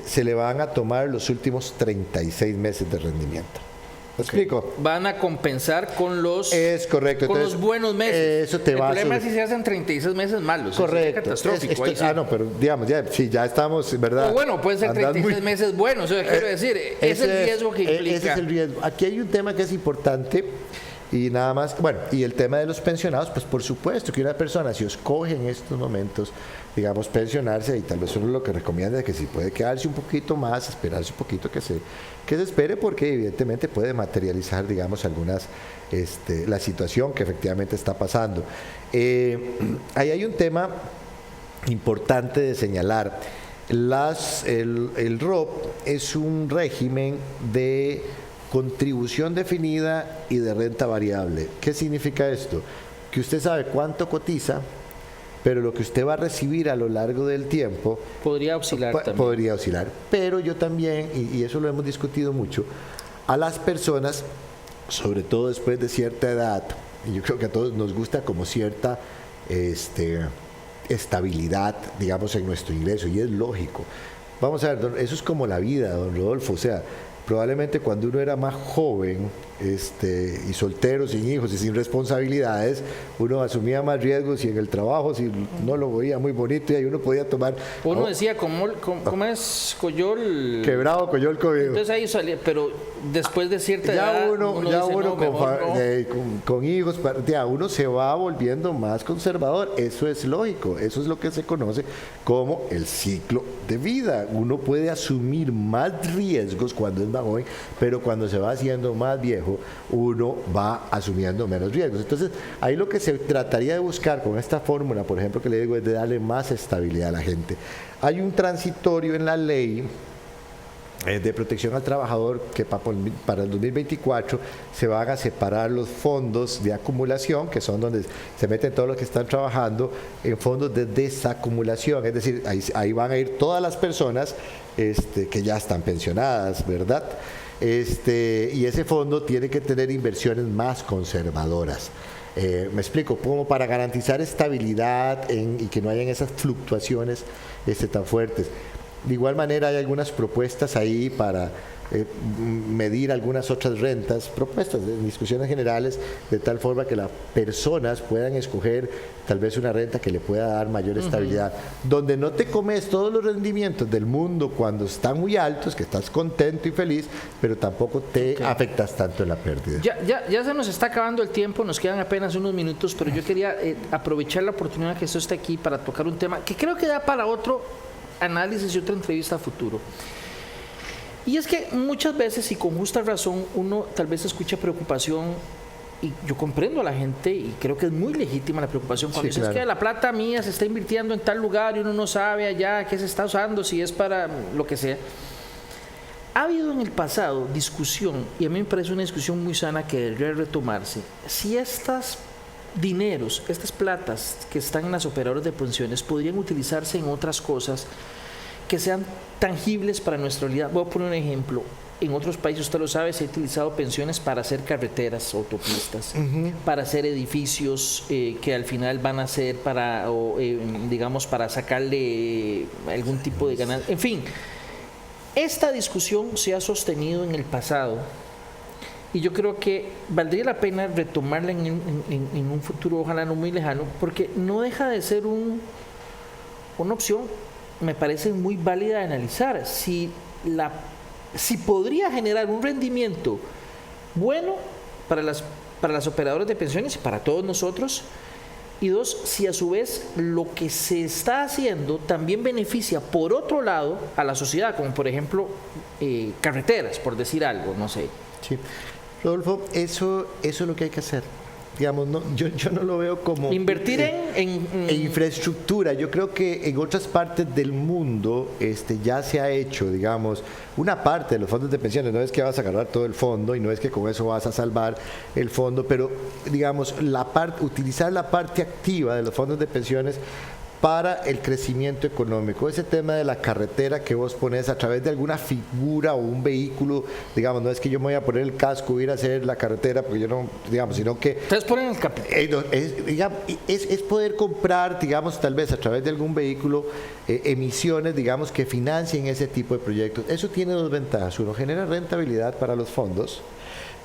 Se le van a tomar los últimos 36 meses de rendimiento. ¿Me explico? Van a compensar con los, es correcto. Con entonces, los buenos meses. Eso te el va problema es si se hacen 36 meses malos. Correcto. Es catastrófico. No, pero digamos, ya estamos, ¿verdad? O bueno, pueden ser 36 meses buenos. Quiero decir, es el riesgo que implica. Ese es el riesgo. Aquí hay un tema que es importante. Y nada más, bueno, y el tema de los pensionados, pues por supuesto que una persona, si escoge en estos momentos, digamos, pensionarse, y tal vez uno lo que recomienda es que si puede quedarse un poquito más, esperarse un poquito que se espere, porque evidentemente puede materializar, digamos, la situación que efectivamente está pasando. Ahí hay un tema importante de señalar. El ROP es un régimen de contribución definida y de renta variable. ¿Qué significa esto? Que usted sabe cuánto cotiza, pero lo que usted va a recibir a lo largo del tiempo podría oscilar también. Podría oscilar. Pero yo también, y eso lo hemos discutido mucho, a las personas, sobre todo después de cierta edad, y yo creo que a todos nos gusta como cierta estabilidad, digamos, en nuestro ingreso, y es lógico. Vamos a ver, eso es como la vida, don Rodolfo, o sea, probablemente cuando uno era más joven, y soltero, sin hijos y sin responsabilidades, uno asumía más riesgos y en el trabajo, si no lo veía muy bonito, y ahí uno podía tomar... Uno decía, ¿cómo es Coyol? Quebrado, Coyol, cobido. Entonces ahí salía, pero después de cierta edad... Uno con hijos, uno se va volviendo más conservador. Eso es lógico, eso es lo que se conoce como el ciclo de vida. Uno puede asumir más riesgos cuando es más joven, pero cuando se va haciendo más viejo, uno va asumiendo menos riesgos. Entonces, ahí lo que se trataría de buscar con esta fórmula, por ejemplo, que le digo, es de darle más estabilidad a la gente. Hay un transitorio en la ley de protección al trabajador que para el 2024 se van a separar los fondos de acumulación, que son donde se meten todos los que están trabajando, en fondos de desacumulación, es decir, ahí van a ir todas las personas que ya están pensionadas, ¿verdad? Y ese fondo tiene que tener inversiones más conservadoras. Me explico, como para garantizar estabilidad y que no hayan esas fluctuaciones tan fuertes. De igual manera hay algunas propuestas ahí para medir algunas otras rentas, propuestas en discusiones generales, de tal forma que las personas puedan escoger tal vez una renta que le pueda dar mayor estabilidad, donde no te comes todos los rendimientos del mundo cuando están muy altos, que estás contento y feliz, pero tampoco te afectas tanto en la pérdida. Ya se nos está acabando el tiempo, nos quedan apenas unos minutos, pero yo quería aprovechar la oportunidad que esto está aquí para tocar un tema que creo que da para otro análisis y otra entrevista a futuro. Y es que muchas veces, y con justa razón, uno tal vez escucha preocupación, y yo comprendo a la gente y creo que es muy legítima la preocupación cuando dices que la plata mía se está invirtiendo en tal lugar y uno no sabe allá qué se está usando, si es para lo que sea. Ha habido en el pasado discusión, y a mí me parece una discusión muy sana que debería retomarse, si estos dineros, estas platas que están en las operadoras de pensiones podrían utilizarse en otras cosas que sean tangibles para nuestra realidad. Voy a poner un ejemplo. En otros países, usted lo sabe, se ha utilizado pensiones para hacer carreteras, autopistas, para hacer edificios que al final van a ser para, digamos, para sacarle algún tipo de ganancia. En fin, esta discusión se ha sostenido en el pasado y yo creo que valdría la pena retomarla en un futuro, ojalá no muy lejano, porque no deja de ser una opción, me parece muy válida de analizar, si podría generar un rendimiento bueno para las operadoras de pensiones y para todos nosotros, y dos, si a su vez lo que se está haciendo también beneficia por otro lado a la sociedad, como por ejemplo carreteras, por decir algo, no sé. Sí. Rodolfo, eso es lo que hay que hacer. Digamos, no, yo no lo veo como invertir en infraestructura. Yo creo que en otras partes del mundo ya se ha hecho, digamos, una parte de los fondos de pensiones. No es que vas a agarrar todo el fondo y no es que con eso vas a salvar el fondo, pero digamos, utilizar la parte activa de los fondos de pensiones para el crecimiento económico. Ese tema de la carretera que vos pones a través de alguna figura o un vehículo, digamos, no es que yo me voy a poner el casco y ir a hacer la carretera, porque yo no, digamos, sino que... Ustedes ponen el capital. Es poder comprar, digamos, tal vez a través de algún vehículo, emisiones, digamos, que financien ese tipo de proyectos. Eso tiene dos ventajas. Uno, genera rentabilidad para los fondos,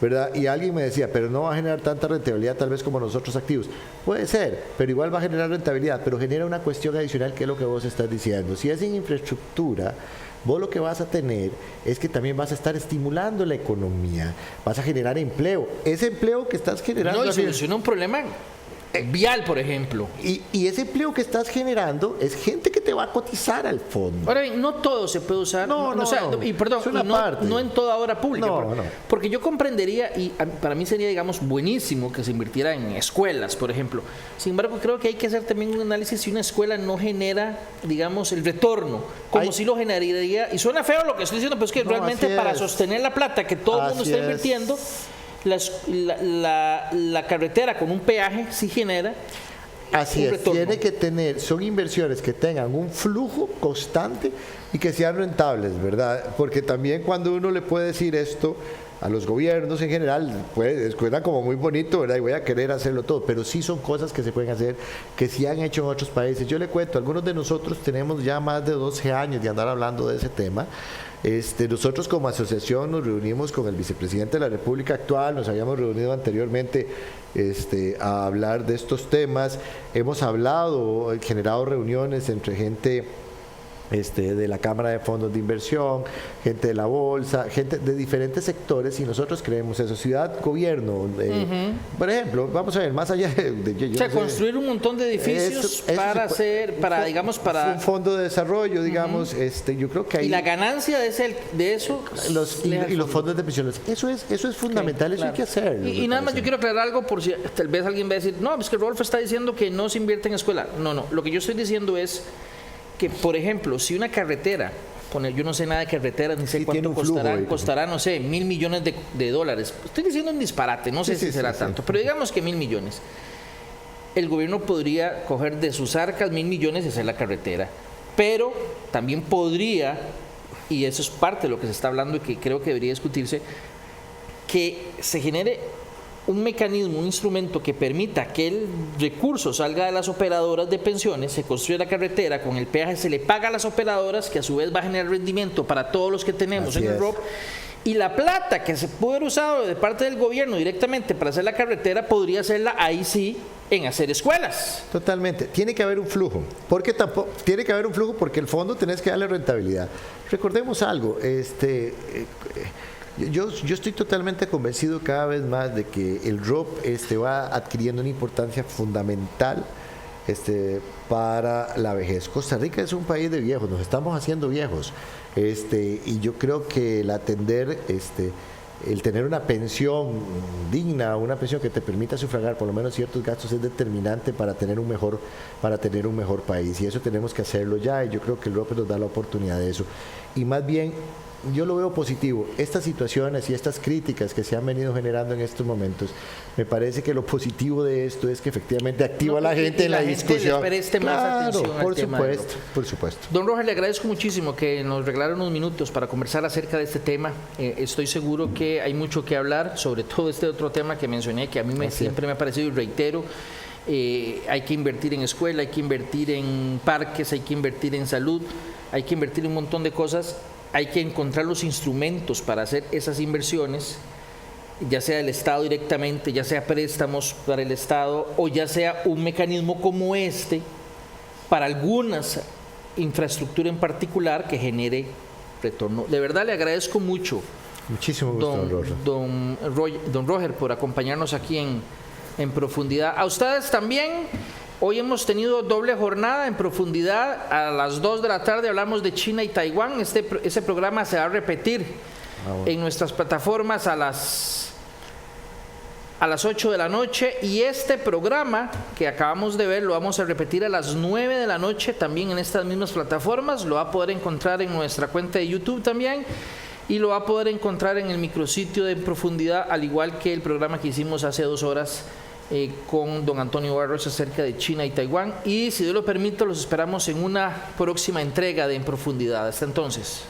¿verdad? Y alguien me decía, pero no va a generar tanta rentabilidad tal vez como nosotros activos. Puede ser, pero igual va a generar rentabilidad, pero genera una cuestión adicional que es lo que vos estás diciendo. Si es en infraestructura, vos lo que vas a tener es que también vas a estar estimulando la economía, vas a generar empleo. Ese empleo que estás generando... No, y soluciona un problema vial, por ejemplo. Y ese empleo que estás generando es gente que te va a cotizar al fondo. Ahora bien, no todo se puede usar. Y perdón, no en toda obra pública. Porque yo comprendería, y para mí sería, digamos, buenísimo que se invirtiera en escuelas, por ejemplo. Sin embargo, creo que hay que hacer también un análisis si una escuela no genera, digamos, el retorno, como si lo generaría. Y suena feo lo que estoy diciendo, pero es que realmente para sostener la plata que todo el mundo está invirtiendo, la carretera con un peaje sí genera. Así es, tiene que tener, son inversiones que tengan un flujo constante y que sean rentables, ¿verdad? Porque también cuando uno le puede decir esto a los gobiernos en general, pues suena como muy bonito, ¿verdad? Y voy a querer hacerlo todo, pero sí son cosas que se pueden hacer, que sí han hecho en otros países. Yo le cuento, algunos de nosotros tenemos ya más de 12 años de andar hablando de ese tema. Nosotros como asociación nos reunimos con el vicepresidente de la República actual, nos habíamos reunido anteriormente a hablar de estos temas, hemos hablado, generado reuniones entre gente de la Cámara de Fondos de Inversión, gente de la Bolsa, gente de diferentes sectores, y nosotros creemos eso, ciudad, gobierno, por ejemplo, vamos a ver, más allá de construir un montón de edificios para un fondo de desarrollo, digamos, yo creo que ahí... Y la ganancia de eso... Y los fondos de pensiones, eso es fundamental, eso hay que hacerlo. Y nada más yo quiero aclarar algo por si tal vez alguien va a decir, no, es que Rodolfo está diciendo que no se invierte en escuela. No, lo que yo estoy diciendo es que, por ejemplo, si una carretera, yo no sé nada de carreteras, ni sé cuánto costará, no sé, $1.000 millones de dólares. Estoy diciendo un disparate, no sé si será tanto, pero digamos que 1.000 millones. El gobierno podría coger de sus arcas 1.000 millones y hacer la carretera, pero también podría, y eso es parte de lo que se está hablando y que creo que debería discutirse, que se genere un mecanismo, un instrumento que permita que el recurso salga de las operadoras de pensiones, se construye la carretera, con el peaje se le paga a las operadoras, que a su vez va a generar rendimiento para todos los que tenemos en el ROP, y la plata que se puede haber usado de parte del gobierno directamente para hacer la carretera, podría hacerla ahí sí en hacer escuelas. Totalmente, tiene que haber un flujo, porque el fondo tenés que darle rentabilidad. Recordemos algo, Yo estoy totalmente convencido cada vez más de que el ROP va adquiriendo una importancia fundamental para la vejez. Costa Rica es un país de viejos, nos estamos haciendo viejos, y yo creo que el tener una pensión digna, una pensión que te permita sufragar por lo menos ciertos gastos, es determinante para tener un mejor país, y eso tenemos que hacerlo ya, y yo creo que el ROP nos da la oportunidad de eso. Y más bien, yo lo veo positivo. Estas situaciones y estas críticas que se han venido generando en estos momentos, me parece que lo positivo de esto es que efectivamente activa a la gente en la discusión. Claro, por supuesto. Don Roger, le agradezco muchísimo que nos regalaron unos minutos para conversar acerca de este tema. Estoy seguro que hay mucho que hablar, sobre todo este otro tema que mencioné, que a mí siempre me ha parecido, y reitero, hay que invertir en escuela, hay que invertir en parques, hay que invertir en salud, hay que invertir en un montón de cosas. Hay que encontrar los instrumentos para hacer esas inversiones, ya sea el Estado directamente, ya sea préstamos para el Estado, o ya sea un mecanismo como para algunas infraestructura en particular que genere retorno. De verdad le agradezco mucho. Muchísimo gusto, don Roger, por acompañarnos aquí en profundidad. A ustedes también. Hoy hemos tenido doble jornada en profundidad. A las 2 de la tarde hablamos de China y Taiwán. Ese programa se va a repetir en nuestras plataformas a las 8 de la noche. Y este programa que acabamos de ver lo vamos a repetir a las 9 de la noche también en estas mismas plataformas. Lo va a poder encontrar en nuestra cuenta de YouTube también. Y lo va a poder encontrar en el micrositio de Profundidad, al igual que el programa que hicimos hace 2 horas con don Antonio Barros acerca de China y Taiwán, y si Dios lo permite los esperamos en una próxima entrega de En Profundidad. Hasta entonces.